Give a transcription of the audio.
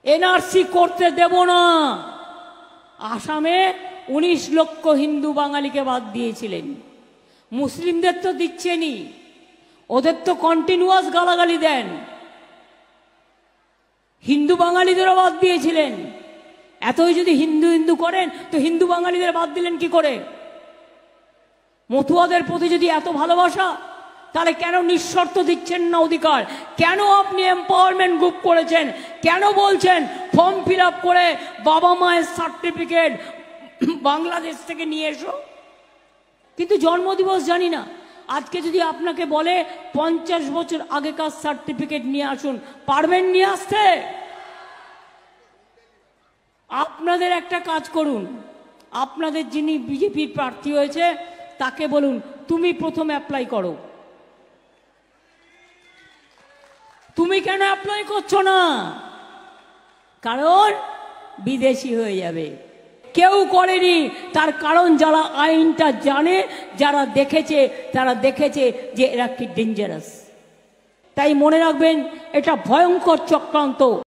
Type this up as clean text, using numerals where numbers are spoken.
NRC করতে দেব না। আসামে 19 লক্ষ হিন্দু বাঙালিকে বাদ দিয়েছিলেন, মুসলিমদের তো দিচ্ছেনই, ওদের তো কন্টিনিউয়াস গালাগালি দেন। হিন্দু বাঙালিদেরও বাদ দিয়েছিলেন। এতই যদি হিন্দু হিন্দু করেন তো হিন্দু বাঙালিদের বাদ দিলেন কি করে? মতুয়াদের প্রতি যদি এত ভালোবাসা, তাহলে কেন নিঃশর্ত দিচ্ছেন না অধিকার? কেন আপনি এম্পাওয়ারমেন্ট গ্রুপ করেছেন? কেন বলছেন ফর্ম ফিল আপ করে বাবা মায়ের সার্টিফিকেট বাংলাদেশ থেকে নিয়ে এসো? কিন্তু জন্মদিবস জানি না। আজকে যদি আপনাকে বলে 50 বছর আগেকার সার্টিফিকেট নিয়ে আসুন, পারবেন নিয়ে আসতে? আপনাদের একটা কাজ করুন, আপনাদের যিনি বিজেপির প্রার্থী হয়েছে তাকে বলুন তুমি প্রথম অ্যাপ্লাই করো। তুমি কেন অ্যাপ্লাই করছো না? কারণ বিদেশি হয়ে যাবে। কেউ করেনি, তার কারণ যারা আইনটা জানে, যারা দেখেছে, তারা দেখেছে যে এরা কি ডেঞ্জারাস। তাই মনে রাখবেন, এটা ভয়ঙ্কর চক্রান্ত।